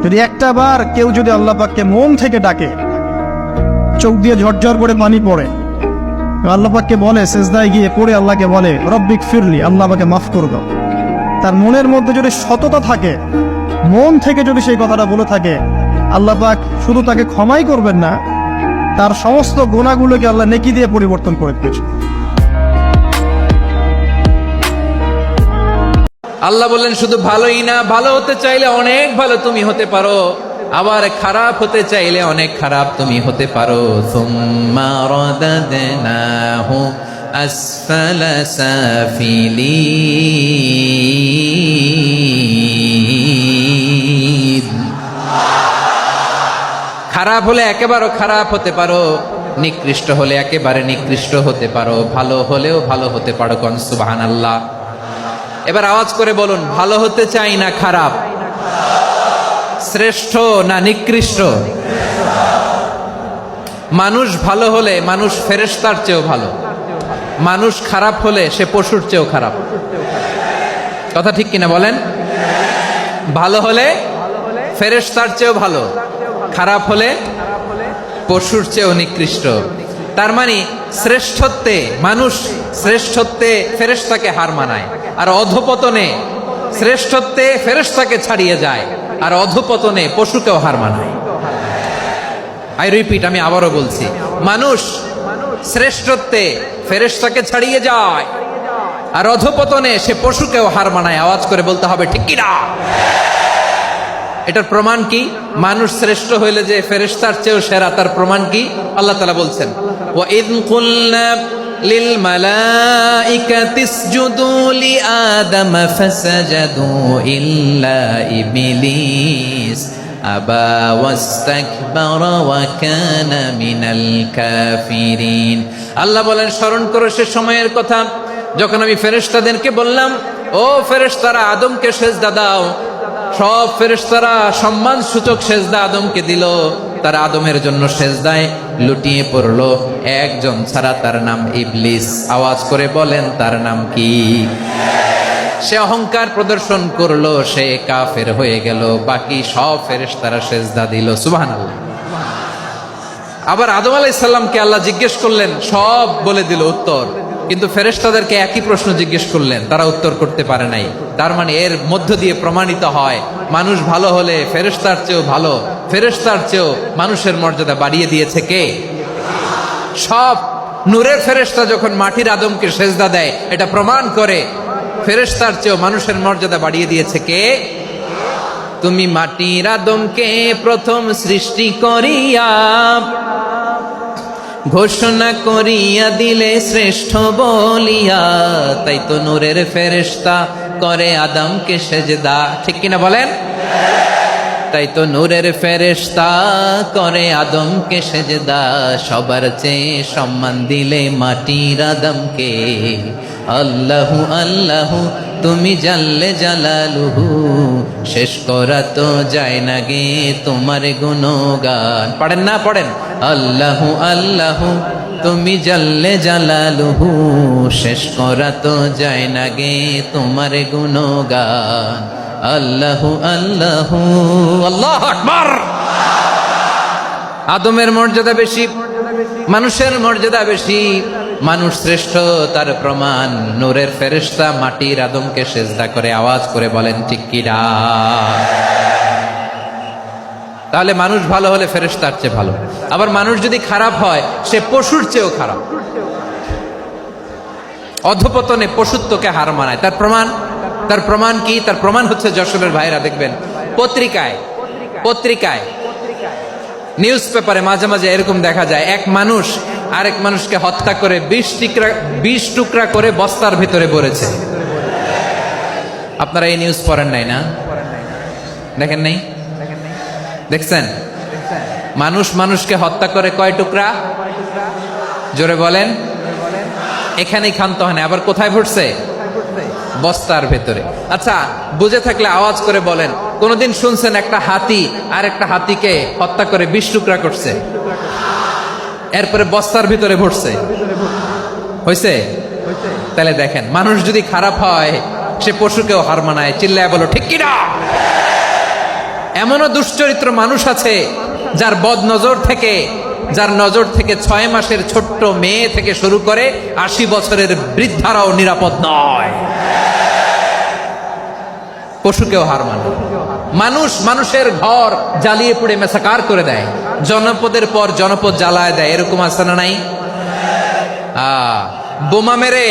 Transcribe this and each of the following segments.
যদি একটা বার কেউ যদি আল্লাহ পাককে মন থেকে ডাকে, চোখ দিয়ে ঝরঝর করে পানি পড়ে, আল্লাহ পাককে বলে, সেজদায় গিয়ে পড়ে আল্লাহকে বলে রব্বিক ফিরলি, আল্লাহ আমাকে মাফ করে দাও, তার মনের মধ্যে যদি সততা থাকে, মন থেকে যদি সেই কথাটা বলে থাকে, আল্লাহ পাক শুধু তাকে ক্ষমাই করবেন না, তার সমস্ত গুনাহগুলোকে আল্লাহ নেকি দিয়ে পরিবর্তন করে দিয়েছে। আল্লাহ বললেন শুধু ভালোই না, ভালো হতে চাইলে অনেক ভালো তুমি হতে পারো, আবার খারাপ হতে চাইলে অনেক খারাপ তুমি হতে পারো। সুম্মা রাদাদনাহু আসফালা সাফিলিন। খারাপ হলে একেবারে খারাপ হতে পারো, নিকৃষ্ট হলে একেবারে নিকৃষ্ট হতে পারো, ভালো হলেও ভালো হতে পারো। কোন সুবহানাল্লাহ। এবার আওয়াজ করে বলুন, ভালো হতে চাই না খারাপ, শ্রেষ্ঠ না নিকৃষ্ট? মানুষ ভালো হলে মানুষ ফেরেশতার চেয়েও ভালো, মানুষ খারাপ হলে সে পশুর চেয়েও খারাপ। কথা ঠিক কিনা বলেন? ভালো হলে ফেরেশতার চেয়েও ভালো, খারাপ হলে পশুর চেয়েও নিকৃষ্ট। তার মানে শ্রেষ্ঠত্বে মানুষ, শ্রেষ্ঠত্বে ফেরেশতাকে হার মানায়, আর অধপতনে শ্রেষ্ঠত্বে ফেরেশতাকে ছাড়িয়ে যায়, আর অধপতনে পশুকেও হার মানায়। আই রিপিট, আমি আবারও বলছি, মানুষ শ্রেষ্ঠত্বে ফেরেশতাকে ছাড়িয়ে যায়, আর অধপতনে সে পশুকেও হার মানায়। আওয়াজ করে বলতে হবে ঠিক কি না? এটার প্রমাণ কি? মানুষ শ্রেষ্ঠ হইলে যে ফেরেশতার চেয়েও সেরা, তার প্রমাণ কি? আল্লাহ তাআলা বলছেন, ওয়া ইয কুলনা লিল মালাইকাতি ইসজুদু লি আদম ফাসাজাদু ইল্লা ইবলিস আবা ওয়াস্তাকবারা ওয়া কানা মিনাল কাফিরিন। আল্লাহ বলেন, স্মরণ করো সে সময়ের কথা যখন আমি ফেরেশতাদেরকে বললাম, ও ফেরেশতারা আদমকে সেজদা দাও। সব ফেরেশতারা সম্মান সূচক সেজদা আদমকে দিল, তার আদমের জন্য সেজদায় লুটিয়ে পড়লো, একজন ছাড়া, তার নাম ইবলিস। আওয়াজ করে বলেন, তার নাম কি? সে অহংকার প্রদর্শন করলো, সে কাফের হয়ে গেল, বাকি সব ফেরেশতারা সেজদা দিল। সুবহানাল্লাহ। আবার আদম আলাইহিস সালামকে আল্লাহ জিজ্ঞেস করলেন, সব বলে দিল উত্তর, কিন্তু ফেরেশতাদেরকে একই প্রশ্ন জিজ্ঞেস করলেন, তারা উত্তর করতে পারে নাই। তার মানে এর মধ্য দিয়ে প্রমাণিত হয়, মানুষ ভালো হলে ফেরেশতার চেয়েও ভালো, ফেরেশতার চেয়েও মানুষের মর্যাদা বাড়িয়ে দিয়েছে কে? সব নূরের ফেরেশতা যখন মাটির আদমকে সেজদা দেয়, এটা প্রমাণ করে ফেরেশতার চেয়েও মানুষের মর্যাদা বাড়িয়ে দিয়েছে কে? তুমি মাটির আদমকে প্রথম সৃষ্টি করিয়া ঘোষণা করিয়া দিলে শ্রেষ্ঠ বলিয়া, তাই তো নূরের ফেরেশতা করে আদমকে সেজদা। ঠিক কিনা বলেন? তাই তো নূরের ফেরেশতা করে আদমকে সেজদা, সবার চেয়ে সম্মান দিলে মাটির আদমকে। আল্লাহু আল্লাহু তুমি জাল্লে জালালুহু, শেষ করা তো যায় না গে তোমার গুণগান। পড়েন না? পড়েন। আল্লাহু আল্লাহু তুমি জাল্লে জালালুহু, শেষ করা তো যায় না গে তোমার গুণগান। আল্লাহু আল্লাহু, আল্লাহু আকবার। আদমের মর্যাদা বেশি, মানুষের মর্যাদা বেশি, মানুষ শ্রেষ্ঠ, তার প্রমাণ নূরের ফেরেশতা মাটির আদমকে সেজদা করে। আওয়াজ করে বলেন ঠিক কি না? তাহলে মানুষ ভালো হলে ফেরেশতার চেয়ে ভালো, আবার মানুষ যদি খারাপ হয় সে পশুর চেয়েও খারাপ, অধপতনে পশুত্বকে হার মানায়। তার প্রমাণ, তার প্রমাণ কি? তার প্রমাণ হচ্ছে, যশোরের ভাইরা দেখবেন পত্রিকায় নিউজ পেপারে মাঝে মাঝে এরকম দেখা যায়, এক মানুষ আরেক মানুষকে হত্যা করে 20 টুকরা করে বস্তার ভিতরে ভরেছে। আপনারা এই নিউজ পড়েন নাই না? দেখেন নাই? দেখছেন? মানুষ মানুষকে হত্যা করে কয় টুকরা? জোরে বলেন। এখানেই ক্ষান্ত হয় না, আবার কোথায় ভরছে? বস্তার ভেতরে। আচ্ছা, বুঝে থাকলে আওয়াজ করে বলেন, কোনদিন শুনছেন একটা হাতি আর একটা হাতিকে হত্যা করে 20 টুকরা করছে, এরপরে বস্তার ভিতরে ভরছে? হয়েছে? তাহলে দেখেন, মানুষ যদি খারাপ হয় সে পশুকেও হার মানায়। চিল্লায় বলো ঠিক কিনা? এমনও দুশ্চরিত্র মানুষ আছে যার নজর থেকে 6 মাসের ছোট্ট মেয়ে থেকে শুরু করে 80 বছরের বৃদ্ধারাও নিরাপদ নয়। পশুকেও হার মানে। মানুষের ঘর জ্বালিয়ে পুড়ে মেসাকার করে দেয়, জনপদের পর জনপদ জ্বালায় দেয়, এরকম আছে না নাই? বোমা মেরে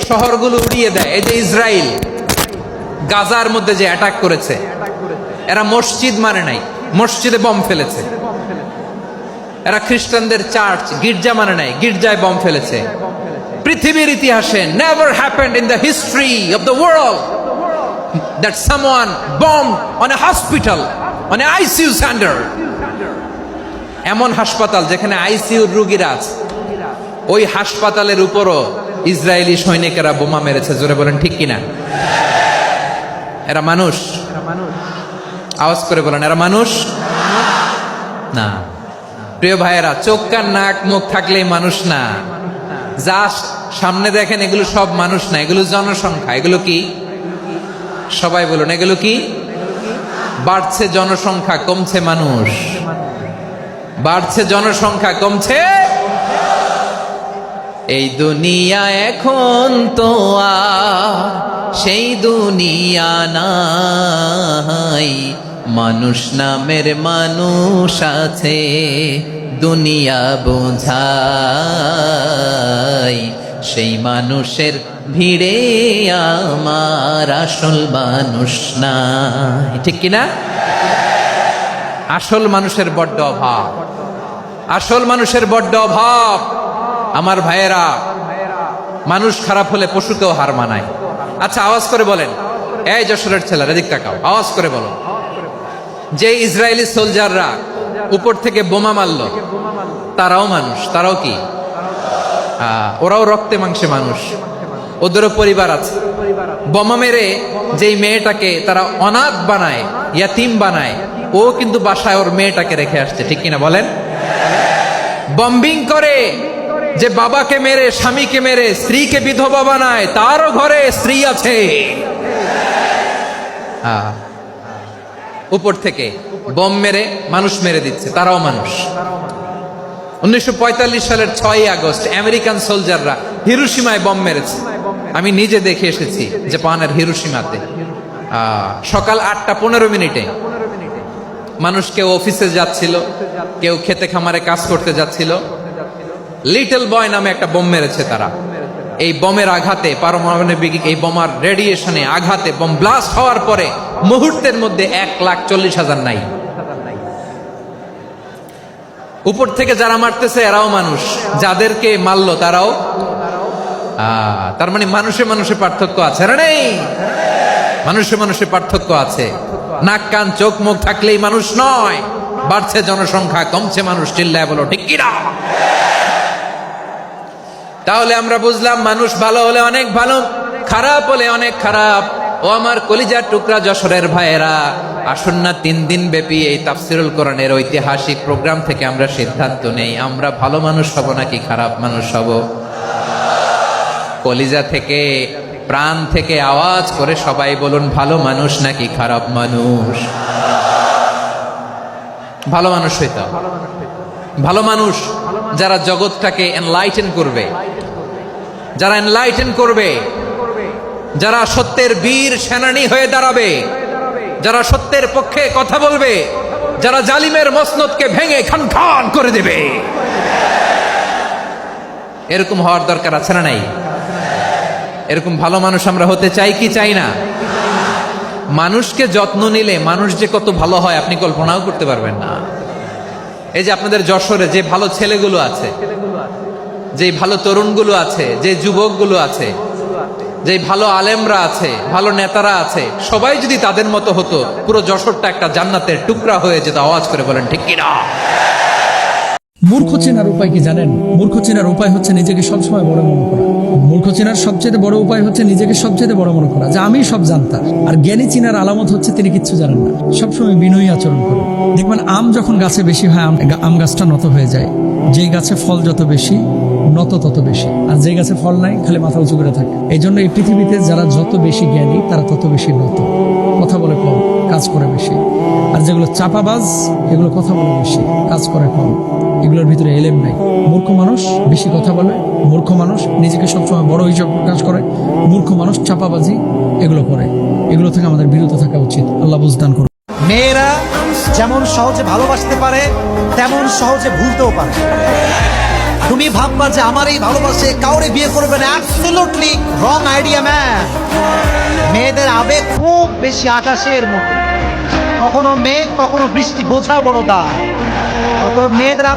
শহরগুলো উড়িয়ে দেয়। এই যে ইসরায়েল গাজার মধ্যে যে অ্যাটাক করেছে, এরা মসজিদ মানে নাই, মসজিদে বম ফেলেছে। এরা খ্রিস্টানদের চার্চ গির্জা মানে নাই, গির্জায় বম ফেলেছে। পৃথিবীর ইতিহাসে never happened in the history of the world that someone bombed on a hospital, on a ICU center. এমন হাসপাতাল যেখানে আইসিইউর রোগীরা আছে, ওই হাসপাতালের উপরও ইসরায়েলি সৈনিকেরা বোমা মেরেছে। জোরে বলেন ঠিক কিনা? এরা মানুষ? আওয়াজ করে বলেন, এরা মানুষ না। প্রিয় ভাইয়েরা, চোখ কান নাক মুখ থাকলেই মানুষ না। যা সামনে দেখেন এগুলো সব মানুষ না, এগুলো জনসংখ্যা। এগুলো কি? সবাই বলুন, এগুলো কি? বাড়ছে জনসংখ্যা, কমছে মানুষ। বাড়ছে জনসংখ্যা, কমছে। এই দুনিয়া এখন তো আর সেই দুনিয়া নাই, মানুষ নামের মানুষ আছে, দুনিয়া বোঝাই, সেই মানুষের ভিড়ে আমার আসল মানুষ নাই। ঠিক কিনা? আসল মানুষের বড্ড অভাব, আসল মানুষের বড্ড অভাব। আমার ভাইয়েরা, মানুষ খারাপ হলে পশুকেও হার মানায়। আচ্ছা, আওয়াজ করে বলেন, এই যশোরের ছেলেরা এদিক তাকাও, আওয়াজ করে বলো, যে ইসরায়েলি সোলজাররা উপর থেকে বোমা মারল, তারাও মানুষ? তারাও কি? ওরাও রক্তে মাংসে মানুষ, ওদেরও পরিবার আছে। বোমা মেরে যেই মেয়েটাকে তারা অনাথ বানায়, ইয়াতিম বানায়, ও কিন্তু বাসায় ওর মেয়েটাকে রেখে আসছে। ঠিক কিনা বলেন? বম্বিং করে যে বাবাকে মেরে, স্বামীকে মেরে স্ত্রীকে বিধবা বানায়, তারও ঘরে স্ত্রী আছে। উপর থেকে বম মেরে মানুষ মেরে দিচ্ছে, তারাও মানুষ। 1945 সালের 6 আগস্ট আমেরিকান সোলজাররা হিরোশিমায় বম মেরেছে। আমি নিজে দেখে এসেছি জাপানের হিরোশিমাতে। সকাল 8:15 মানুষ কেউ অফিসে যাচ্ছিল, কেউ খেতে খামারে কাজ করতে যাচ্ছিল। লিটল বয় নামে একটা বোম মেরেছে তারা। এই বোমের আঘাতে, পারমাণবিক এই বোমার রেডিয়েশনে আঘাতে, বোম ব্লাস্ট হওয়ার পরে মুহূর্তের মধ্যে 1,40,000 নাই। উপর থেকে যারা মারতেছে এরাও মানুষ, যাদেরকে মারলো তারাও। তার মানে মানুষে মানুষে পার্থক্য আছে না? নেই? মানুষে মানুষে পার্থক্য আছে। নাক কান চোখ মুখ থাকলেই মানুষ নয়। বাড়ছে জনসংখ্যা, কমছে মানুষ। চিল্লায় বলো ঠিক কিনা? তাহলে আমরা বুঝলাম, মানুষ ভালো হলে অনেক ভালো, খারাপ হলে অনেক খারাপ। ও আমার কলিজার টুকরা যশোরের ভাইয়েরা, আসুন না 3 দিন ব্যাপী এই তাফসিরুল কোরআনের ঐতিহাসিক প্রোগ্রাম থেকে আমরা সিদ্ধান্ত নেই, আমরা ভালো মানুষ হব নাকি খারাপ মানুষ হব। কলিজা থেকে, প্রাণ থেকে আওয়াজ করে সবাই বলুন, ভালো মানুষ নাকি খারাপ মানুষ? ভালো মানুষ হইতে হবে। ভালো মানুষ যারা জগৎটাকে এনলাইটেন করবে, যারা এনলাইটেন করবে, যারা সত্যের বীর সেনানী হয়ে দাঁড়াবে, যারা সত্যের পক্ষে কথা বলবে, যারা জালিমের মসনদকে ভেঙে খান খান করে দেবে, এরকম হওয়ার দরকার আছে না নাই? এরকম ভালো মানুষ আমরা হতে চাই কি চাই না? মানুষকে যত্ন নিলে মানুষ যে কত ভালো হয় আপনি কল্পনাও করতে পারবেন না। এই যে আপনাদের যশোরে যে ভালো ছেলেগুলো আছে, যে ভালো তরুণগুলো আছে, যে যুবকগুলো আছে, যে ভালো আলেমরা আছে, ভালো নেতারা আছে, সবাই যদি তাদের মতো হতো, পুরো যশোরটা একটা জান্নাতের টুকরা হয়ে যেত। আওয়াজ করে বলেন ঠিক কিনা? মূর্খ চেনার উপায় কি জানেন? মূর্খ চেনার উপায় হচ্ছে নিজেকে সবসময় বড় মনে করা। মূর্খ চেনার সবচেয়ে বড় উপায় হচ্ছে নিজেকে সবচেয়ে বড় মনে করা, যে আমি সব জানতাম। আর জ্ঞানী চেনার আলামত হচ্ছে তিনি কিচ্ছু জানেন না, সবসময় বিনয়ী আচরণ করে। দেখবেন আম যখন গাছে বেশি হয়, আম গাছটা নত হয়ে যায়। যেই গাছে ফল যত বেশি, নত তত বেশি। আর যে গাছে ফল নাই, খালি মাথা উঁচু করে থাকে। এই জন্য এই পৃথিবীতে যারা যত বেশি জ্ঞানী, তারা তত বেশি নত। কথা বলে কম। কাজ করে বেশি। আর যেগুলো চাপাবাজ, এগুলো কথা বলে বেশি, কাজ করে কম। এগুলোর ভিতরে এলেম নাই। মূর্খ মানুষ বেশি কথা বলে, মূর্খ মানুষ নিজেকে সবসময় বড় হিসাব প্রকাশ করে, মূর্খ মানুষ চাপাবাজি এগুলো করে। এগুলো থেকে আমাদের বিরত থাকা উচিত। আল্লাহ বুঝদান করুন। মেয়েরা যেমন সহজে ভালোবাসতে পারে তেমন সহজে ভুলতেও পারে। তুমি ভাববা যে আমার এই ভালোবাসে কাউরে বিয়ে করবে না, অ্যাবসলিউটলি রং আইডিয়া ম্যান। মেয়েদের আবেগ খুব বেশি আকাশের মতো, কখনো মেঘ কখনো বৃষ্টি, বোঝা বড় দা। মেয়েদের আবেগ